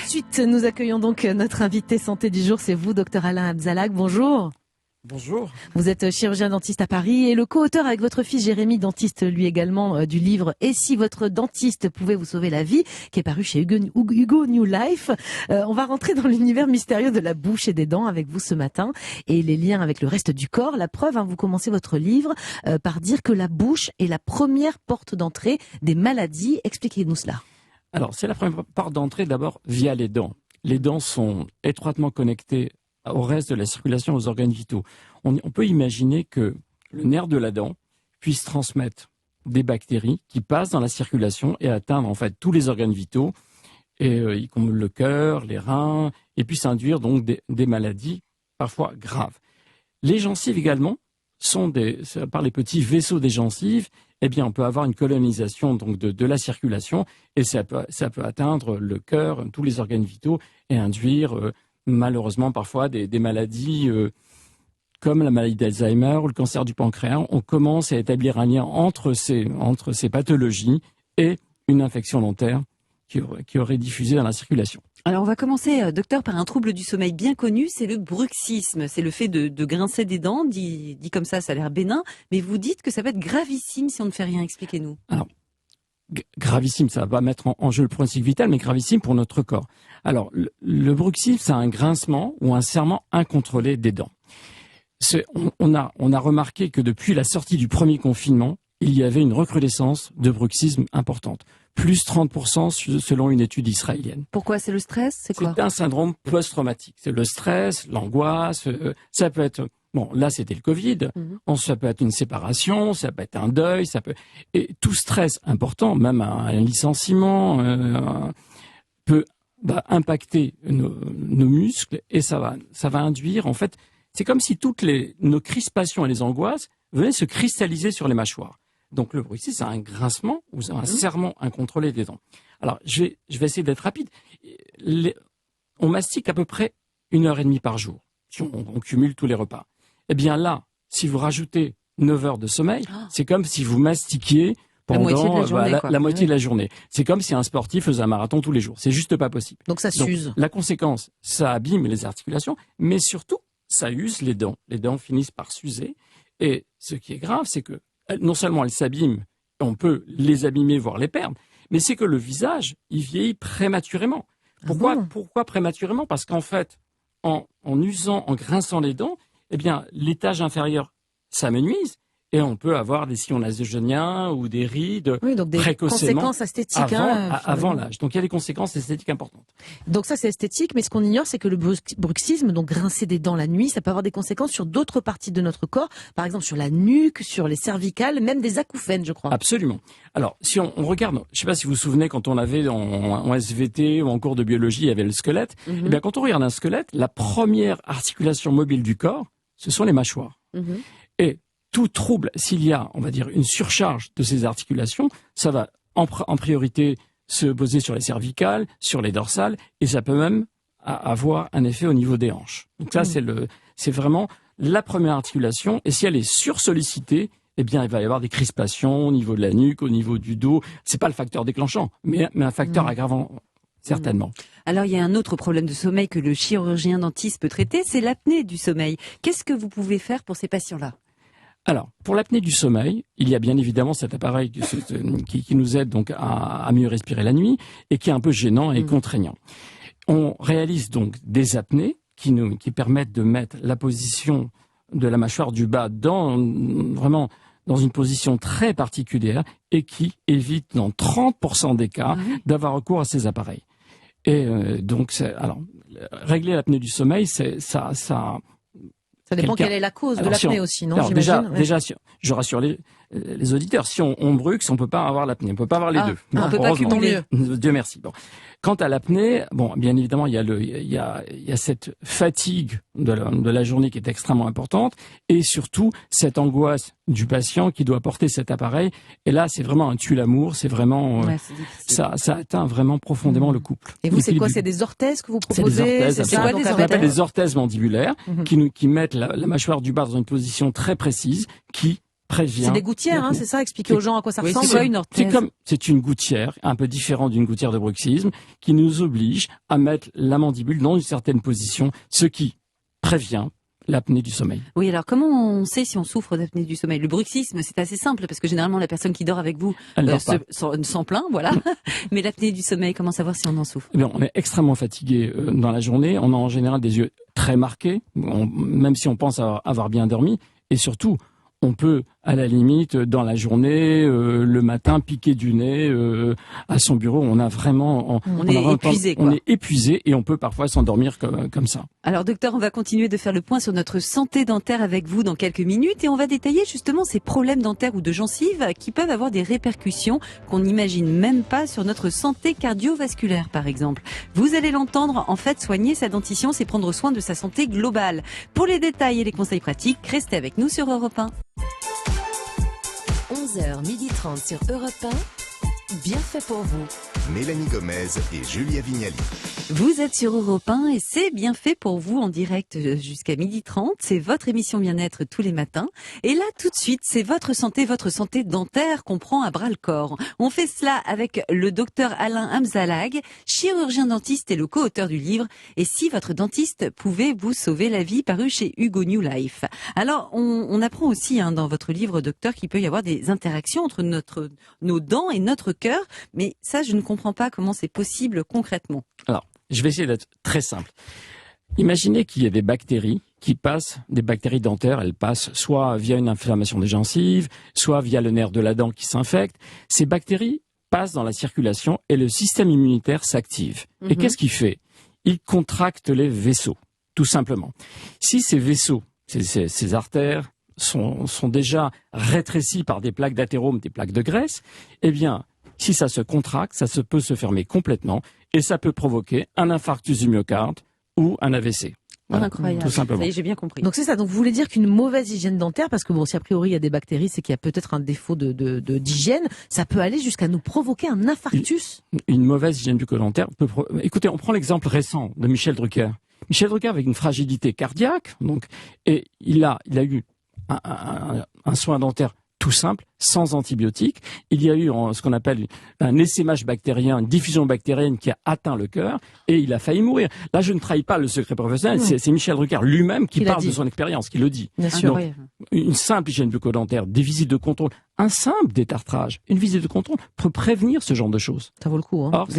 suite, nous accueillons donc notre invité santé du jour, c'est vous, docteur Alain Abzalak. Bonjour. Bonjour. Vous êtes chirurgien dentiste à Paris et le co-auteur avec votre fils Jérémy, dentiste lui également, du livre « Et si votre dentiste pouvait vous sauver la vie » qui est paru chez Hugo New Life. On va rentrer dans l'univers mystérieux de la bouche et des dents avec vous ce matin et les liens avec le reste du corps. La preuve, vous commencez votre livre par dire que la bouche est la première porte d'entrée des maladies. Expliquez-nous cela. Alors, c'est la première porte d'entrée d'abord via les dents. Les dents sont étroitement connectées au reste de la circulation, aux organes vitaux. On peut imaginer que le nerf de la dent puisse transmettre des bactéries qui passent dans la circulation et atteindre en fait tous les organes vitaux, et comme le cœur, les reins, et puisse induire donc des maladies parfois graves. Les gencives également sont par les petits vaisseaux des gencives, eh bien on peut avoir une colonisation donc de la circulation et ça peut atteindre le cœur, tous les organes vitaux et induire malheureusement parfois des maladies comme la maladie d'Alzheimer ou le cancer du pancréas. On commence à établir un lien entre ces pathologies et une infection dentaire qui aurait diffusé dans la circulation. Alors on va commencer, docteur, par un trouble du sommeil bien connu, c'est le bruxisme. C'est le fait de grincer des dents, dit comme ça a l'air bénin, mais vous dites que ça va être gravissime si on ne fait rien. Expliquez-nous. Alors, gravissime, ça va pas mettre en jeu le pronostic vital, mais gravissime pour notre corps. Alors, le bruxisme, c'est un grincement ou un serrement incontrôlé des dents. On a remarqué que depuis la sortie du premier confinement, il y avait une recrudescence de bruxisme importante. Plus 30% selon une étude israélienne. Pourquoi? C'est le stress? C'est quoi? C'est un syndrome post-traumatique. C'est le stress, l'angoisse, ça peut être... Bon, là, c'était le Covid. Ça peut être une séparation, ça peut être un deuil, et tout stress important, même un licenciement, peut impacter nos muscles et ça va induire, en fait, c'est comme si nos crispations et les angoisses venaient se cristalliser sur les mâchoires. Donc le bruxisme, c'est un grincement ou un serrement incontrôlé des dents. Alors, je vais essayer d'être rapide. On mastique à peu près 1h30 par jour, si on cumule tous les repas. Eh bien là, si vous rajoutez 9 heures de sommeil, c'est comme si vous mastiquiez pendant la moitié de la journée. C'est comme si un sportif faisait un marathon tous les jours. C'est juste pas possible. Donc ça s'use. La conséquence, ça abîme les articulations, mais surtout, ça use les dents. Les dents finissent par s'user. Et ce qui est grave, c'est que non seulement elles s'abîment, on peut les abîmer, voire les perdre, mais c'est que le visage, il vieillit prématurément. Pourquoi prématurément? Parce qu'en fait, en grinçant les dents, eh bien, l'étage inférieur s'amenuise et on peut avoir des sillons nasogéniens ou des rides donc des précocement conséquences esthétiques avant l'âge. Donc, il y a des conséquences esthétiques importantes. Donc ça, c'est esthétique, mais ce qu'on ignore, c'est que le bruxisme, donc grincer des dents la nuit, ça peut avoir des conséquences sur d'autres parties de notre corps, par exemple sur la nuque, sur les cervicales, même des acouphènes, je crois. Absolument. Alors, si on regarde, je ne sais pas si vous vous souvenez, quand on avait en SVT ou en cours de biologie, il y avait le squelette. Eh bien, quand on regarde un squelette, la première articulation mobile du corps, ce sont les mâchoires. Et tout trouble, s'il y a, on va dire, une surcharge de ces articulations, ça va en priorité se poser sur les cervicales, sur les dorsales, et ça peut même avoir un effet au niveau des hanches. Donc ça, c'est vraiment la première articulation, et si elle est sursollicitée, eh bien, il va y avoir des crispations au niveau de la nuque, au niveau du dos. C'est pas le facteur déclenchant, mais un facteur aggravant. Certainement. Alors, il y a un autre problème de sommeil que le chirurgien dentiste peut traiter, c'est l'apnée du sommeil. Qu'est-ce que vous pouvez faire pour ces patients-là? Alors, pour l'apnée du sommeil, il y a bien évidemment cet appareil qui nous aide donc à mieux respirer la nuit et qui est un peu gênant et contraignant. On réalise donc des apnées qui permettent de mettre la position de la mâchoire du bas vraiment dans une position très particulière et qui évite dans 30% des cas d'avoir recours à ces appareils. Et donc, régler l'apnée du sommeil, ça dépend quelle est la cause de l'apnée aussi, non? Alors déjà, je rassure les auditeurs, si on bruxe, on peut pas avoir l'apnée, on peut pas avoir les deux. On peut pas cumuler. Dieu merci. Bon. Quant à l'apnée, bon, bien évidemment, il y a cette fatigue de la journée qui est extrêmement importante, et surtout cette angoisse du patient qui doit porter cet appareil. Et là, c'est vraiment un tue-l'amour, c'est vraiment ça atteint vraiment profondément le couple. Et vous, c'est quoi? C'est des orthèses que vous proposez? C'est quoi des orthèses? On appelle des orthèses mandibulaires qui mettent la mâchoire du bas dans une position très précise qui prévient. C'est des gouttières, hein, c'est ça? Expliquez aux gens à quoi ça Oui, ressemble. c'est quoi une orthèse? C'est une gouttière, un peu différente d'une gouttière de bruxisme, qui nous oblige à mettre la mandibule dans une certaine position, ce qui prévient l'apnée du sommeil. Oui, alors comment on sait si on souffre d'apnée du sommeil? Le bruxisme, c'est assez simple, parce que généralement, la personne qui dort avec vous Elle dort pas. s'en plaint, voilà. Mais l'apnée du sommeil, comment savoir si on en souffre? Eh bien, on est extrêmement fatigué dans la journée. On a en général des yeux très marqués, même si on pense avoir bien dormi. Et surtout, on peut, à la limite, dans la journée, le matin, piquer du nez à son bureau. On a vraiment, On est épuisé, quoi. On est épuisé et on peut parfois s'endormir comme ça. Alors docteur, on va continuer de faire le point sur notre santé dentaire avec vous dans quelques minutes et on va détailler justement ces problèmes dentaires ou de gencives qui peuvent avoir des répercussions qu'on n'imagine même pas sur notre santé cardiovasculaire par exemple. Vous allez l'entendre, en fait soigner sa dentition, c'est prendre soin de sa santé globale. Pour les détails et les conseils pratiques, restez avec nous sur Europe 1. 11h30 sur Europe 1, bien fait pour vous. Mélanie Gomez et Julia Vignali. Vous êtes sur Europe 1 et c'est bien fait pour vous en direct jusqu'à 12h30. C'est votre émission bien-être tous les matins. Et là, tout de suite, c'est votre santé dentaire qu'on prend à bras le corps. On fait cela avec le docteur Alain Hamzalag, chirurgien dentiste et le co-auteur du livre « Et si votre dentiste pouvait vous sauver la vie » paru chez Hugo New Life. Alors, on apprend aussi dans votre livre, docteur, qu'il peut y avoir des interactions entre nos dents et notre cœur. Mais ça, je ne comprends pas comment c'est possible concrètement. Alors, je vais essayer d'être très simple. Imaginez qu'il y a des bactéries qui passent, des bactéries dentaires, elles passent soit via une inflammation des gencives, soit via le nerf de la dent qui s'infecte. Ces bactéries passent dans la circulation et le système immunitaire s'active. Et qu'est-ce qu'il fait? Il contracte les vaisseaux, tout simplement. Si ces vaisseaux, ces artères, sont déjà rétrécis par des plaques d'athérome, des plaques de graisse, eh bien, si ça se contracte, peut se fermer complètement et ça peut provoquer un infarctus du myocarde ou un AVC. Voilà, incroyable. tout simplement. Ça y est, j'ai bien compris. Donc c'est ça. Donc vous voulez dire qu'une mauvaise hygiène dentaire, parce que bon, si a priori il y a des bactéries, c'est qu'il y a peut-être un défaut d'hygiène, ça peut aller jusqu'à nous provoquer un infarctus. Une mauvaise hygiène bucco-dentaire peut... Écoutez, on prend l'exemple récent de Michel Drucker. Michel Drucker avec une fragilité cardiaque, donc, et il a eu un soin dentaire tout simple, sans antibiotiques. Il y a eu ce qu'on appelle un essaimage bactérien, une diffusion bactérienne qui a atteint le cœur et il a failli mourir. Là, je ne trahis pas le secret professionnel, c'est Michel Drucker lui-même qui parle de son expérience, qui le dit. Bien sûr. Donc, une simple hygiène bucco-dentaire, des visites de contrôle, un simple détartrage, une visite de contrôle peut prévenir ce genre de choses. Ça vaut le coup. Or,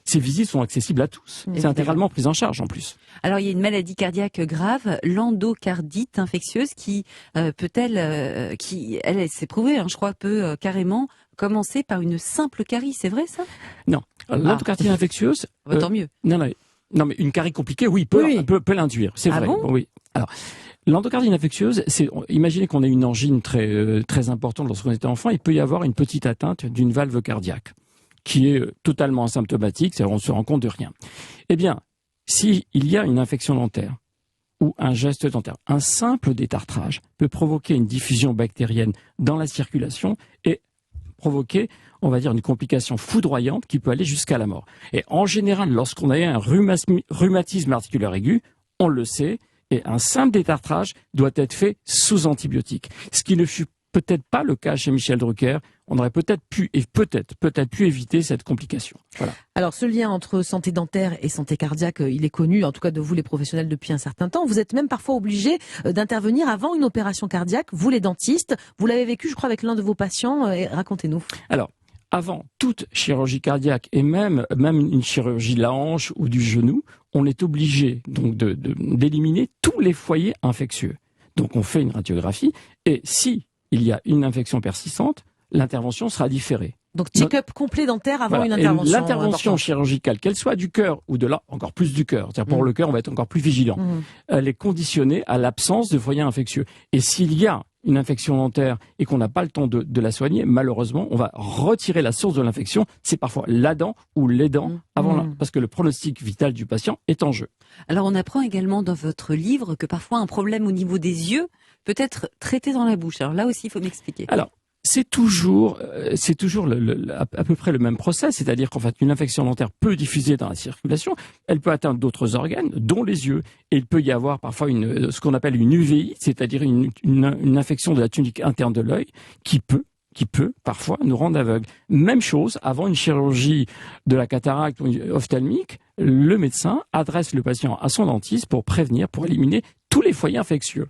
ces visites sont accessibles à tous. Évidemment. C'est intégralement pris en charge en plus. Alors, il y a une maladie cardiaque grave, l'endocardite infectieuse, qui elle s'est prouvée, je crois, peut carrément commencer par une simple carie. C'est vrai, ça? Non. L'endocardite infectieuse... Tant mieux. Non, mais une carie compliquée, oui, peut l'induire. C'est vrai. Bon oui. Alors, l'endocardite infectieuse, imaginez qu'on ait une angine très importante lorsqu'on était enfant, il peut y avoir une petite atteinte d'une valve cardiaque qui est totalement asymptomatique, c'est-à-dire on ne se rend compte de rien. Eh bien, s'il y a une infection dentaire ou un geste dentaire, un simple détartrage peut provoquer une diffusion bactérienne dans la circulation et provoquer, on va dire, une complication foudroyante qui peut aller jusqu'à la mort. Et en général, lorsqu'on a un rhumatisme articulaire aigu, on le sait, et un simple détartrage doit être fait sous antibiotiques. Ce qui ne fut peut-être pas le cas chez Michel Drucker. On aurait peut-être pu éviter cette complication. Voilà. Alors, ce lien entre santé dentaire et santé cardiaque, il est connu, en tout cas de vous les professionnels, depuis un certain temps. Vous êtes même parfois obligés d'intervenir avant une opération cardiaque, vous les dentistes. Vous l'avez vécu, je crois, avec l'un de vos patients. Racontez-nous. Alors, avant toute chirurgie cardiaque et même une chirurgie de la hanche ou du genou, on est obligé donc d'éliminer tous les foyers infectieux. Donc, on fait une radiographie et si il y a une infection persistante, l'intervention sera différée. Donc, check-up complet dentaire avant une Et intervention. l'intervention chirurgicale, qu'elle soit du cœur ou de là, encore plus du cœur, c'est-à-dire pour le cœur, on va être encore plus vigilant. Elle est conditionnée à l'absence de foyer infectieux. Et s'il y a une infection dentaire et qu'on n'a pas le temps de la soigner, malheureusement, on va retirer la source de l'infection. C'est parfois la dent ou les dents parce que le pronostic vital du patient est en jeu. Alors, on apprend également dans votre livre que parfois un problème au niveau des yeux peut être traité dans la bouche. Alors là aussi, il faut m'expliquer. Alors, c'est toujours à peu près le même process, c'est-à-dire qu'en fait, une infection dentaire peut diffuser dans la circulation, elle peut atteindre d'autres organes, dont les yeux, et il peut y avoir parfois ce qu'on appelle une UVI, c'est-à-dire une infection de la tunique interne de l'œil, qui peut parfois nous rendre aveugles. Même chose, avant une chirurgie de la cataracte ophtalmique, le médecin adresse le patient à son dentiste pour prévenir, pour éliminer tous les foyers infectieux.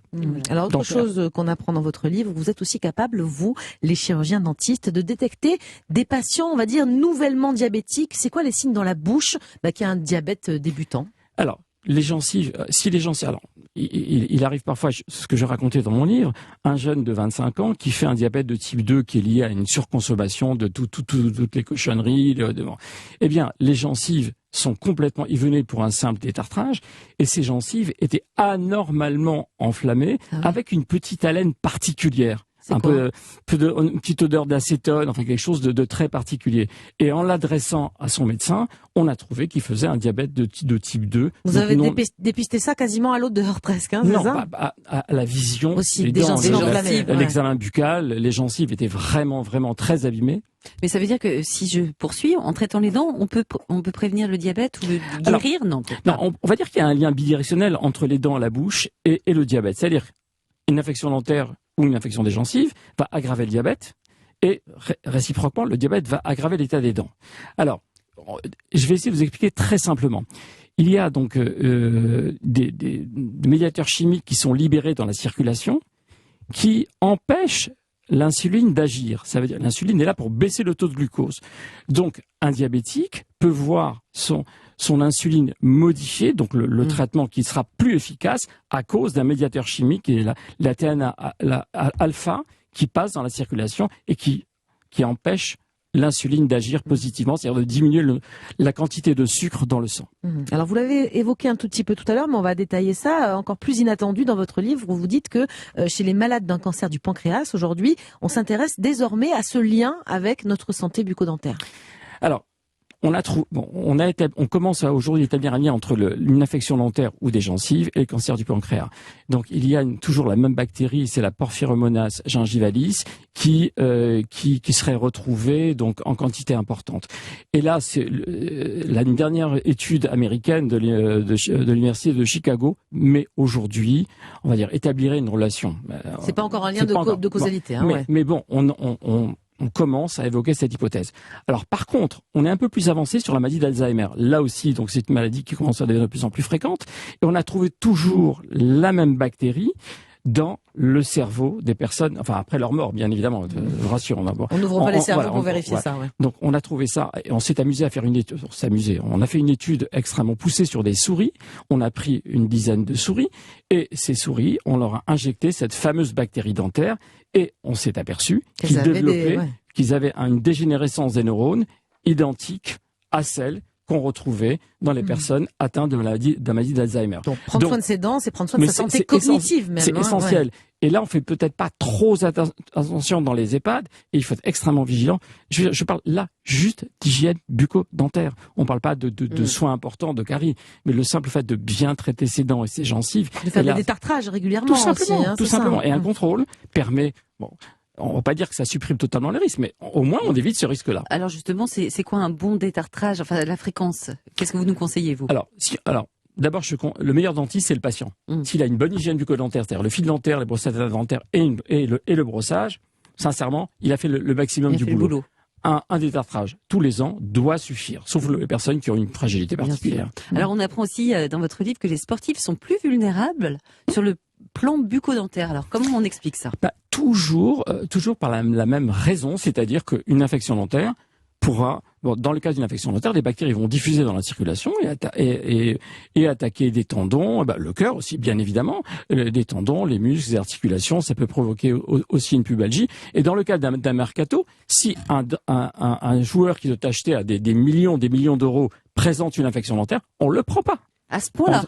Alors, autre chose qu'on apprend dans votre livre, vous êtes aussi capable, vous, les chirurgiens dentistes, de détecter des patients, on va dire, nouvellement diabétiques. C'est quoi les signes dans la bouche qu'il y a un diabète débutant? Alors, les gencives, alors, il arrive parfois, ce que je racontais dans mon livre, un jeune de 25 ans qui fait un diabète de type 2 qui est lié à une surconsommation de toutes les cochonneries. Eh bien, les gencives sont complètement, il venait pour un simple détartrage, et ces gencives étaient anormalement enflammées, avec une petite haleine particulière. Une petite odeur d'acétone, enfin quelque chose de très particulier. Et en l'adressant à son médecin, on a trouvé qu'il faisait un diabète de type 2. Vous avez dépisté ça quasiment à l'odeur presque, hein, non, c'est ça? À la vision. Aussi, des gencives enflammées. L'examen buccal, les gencives étaient vraiment, vraiment très abîmées. Mais ça veut dire que si je poursuis, en traitant les dents, on peut prévenir le diabète ou le guérir? Non, on va dire qu'il y a un lien bidirectionnel entre les dents, la bouche et le diabète. C'est-à-dire une infection dentaire ou une infection des gencives va aggraver le diabète et réciproquement, le diabète va aggraver l'état des dents. Alors, je vais essayer de vous expliquer très simplement. Il y a donc des médiateurs chimiques qui sont libérés dans la circulation qui empêchent l'insuline d'agir. Ça veut dire l'insuline est là pour baisser le taux de glucose. Donc, un diabétique peut voir son insuline modifiée, donc le traitement qui sera plus efficace à cause d'un médiateur chimique qui est la TNA alpha qui passe dans la circulation et qui empêche l'insuline d'agir positivement, c'est-à-dire de diminuer la quantité de sucre dans le sang. Alors vous l'avez évoqué un tout petit peu tout à l'heure, mais on va détailler ça encore plus inattendu dans votre livre où vous dites que chez les malades d'un cancer du pancréas, aujourd'hui, on s'intéresse désormais à ce lien avec notre santé bucco-dentaire. Alors, on commence à aujourd'hui établir un lien entre une infection dentaire ou des gencives et le cancer du pancréas. Donc il y a toujours la même bactérie, c'est la Porphyromonas gingivalis qui serait retrouvée donc en quantité importante. Et là, c'est une dernière étude américaine de l'université de Chicago, mais aujourd'hui, on va dire établirait une relation. C'est pas encore un lien de causalité, bon, mais bon, on commence à évoquer cette hypothèse. Alors par contre, on est un peu plus avancé sur la maladie d'Alzheimer. Là aussi, donc c'est une maladie qui commence à devenir de plus en plus fréquente. Et on a trouvé toujours la même bactérie dans le cerveau des personnes, enfin après leur mort, bien évidemment, je vous rassure. On n'ouvre pas les cerveaux pour vérifier ça. Ouais. Donc on a trouvé ça, et on s'est amusé à faire une étude. On a fait une étude extrêmement poussée sur des souris. On a pris une dizaine de souris, et ces souris, on leur a injecté cette fameuse bactérie dentaire, et on s'est aperçu qu'ils avaient une dégénérescence des neurones identique à celle qu'on retrouvait dans les personnes atteintes de maladie d'Alzheimer. Donc prendre soin de ses dents, c'est prendre soin de sa santé cognitive même. C'est essentiel. Ouais. Et là, on fait peut-être pas trop attention dans les EHPAD, et il faut être extrêmement vigilant. Je parle là juste d'hygiène bucco-dentaire. On parle pas de soins importants, de caries, mais le simple fait de bien traiter ses dents et ses gencives. De faire des détartrages régulièrement. Tout simplement. Et un contrôle permet, on va pas dire que ça supprime totalement le risque, mais au moins on évite ce risque-là. Alors justement, c'est quoi un bon détartrage? Enfin, la fréquence. Qu'est-ce que vous nous conseillez, vous? Alors, d'abord, le meilleur dentiste, c'est le patient. S'il a une bonne hygiène bucco-dentaire, c'est-à-dire le fil dentaire, les brossages dentaires et le brossage, sincèrement, il a fait le maximum du boulot. Un détartrage tous les ans doit suffire, sauf les personnes qui ont une fragilité particulière. Alors on apprend aussi dans votre livre que les sportifs sont plus vulnérables sur le plan bucco-dentaire. Alors comment on explique ça? Toujours par la même raison, c'est-à-dire qu'une infection dentaire pourra, dans le cas d'une infection dentaire, les bactéries vont diffuser dans la circulation et attaquer des tendons, le cœur aussi bien évidemment, des tendons, les muscles, les articulations, ça peut provoquer aussi une pubalgie. Et dans le cas d'un mercato, si un joueur qui doit acheter à des millions d'euros présente une infection dentaire, on le prend pas. À ce point-là.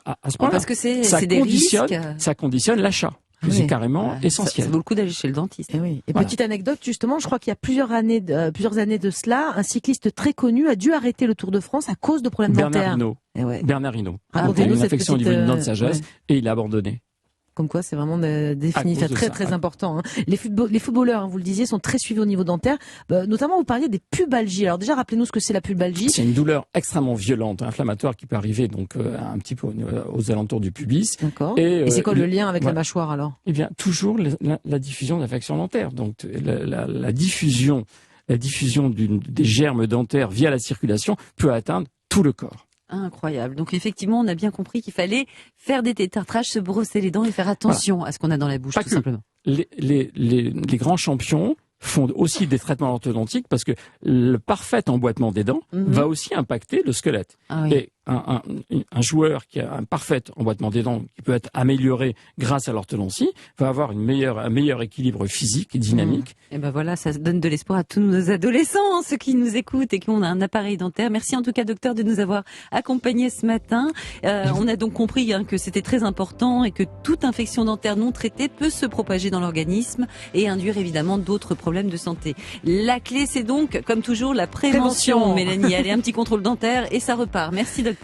Parce que c'est des risques. Ça conditionne l'achat. C'est carrément essentiel. Ça vaut le coup d'aller chez le dentiste. Et petite anecdote, justement, je crois qu'il y a plusieurs années de cela, un cycliste très connu a dû arrêter le Tour de France à cause de problèmes dentaires. Bernard Hinault. Ouais. Bernard Hinault. Il a eu une infection au niveau d'une dent de sagesse et il a abandonné. Comme quoi, c'est vraiment définitif, cause de très ça, très ouais. important. Hein. Les footballeurs, hein, vous le disiez, sont très suivis au niveau dentaire. Notamment, vous parliez des pubalgies. Alors déjà, rappelez-nous ce que c'est la pubalgie. C'est une douleur extrêmement violente, inflammatoire, qui peut arriver donc un petit peu aux alentours du pubis. D'accord. Et, Et c'est quoi le lien avec la voilà. mâchoire alors? Eh bien, toujours la diffusion d'infections dentaires. Donc, la diffusion des germes dentaires via la circulation peut atteindre tout le corps. Incroyable. Donc effectivement, on a bien compris qu'il fallait faire des détartrages, se brosser les dents et faire attention à ce qu'on a dans la bouche, Pas tout que. simplement. Les grands champions font aussi des traitements orthodontiques parce que le parfait emboîtement des dents va aussi impacter le squelette. Ah oui. Et un joueur qui a un parfait emboîtement des dents qui peut être amélioré grâce à l'orthodontie va avoir un meilleur équilibre physique et dynamique. Et ben voilà, ça donne de l'espoir à tous nos adolescents, hein, ceux qui nous écoutent et qui ont un appareil dentaire. Merci en tout cas, docteur, de nous avoir accompagnés ce matin. On a donc compris que c'était très important et que toute infection dentaire non traitée peut se propager dans l'organisme et induire évidemment d'autres problèmes de santé. La clé, c'est donc, comme toujours, la prévention. Mélanie. Allez, un petit contrôle dentaire et ça repart. Merci, docteur.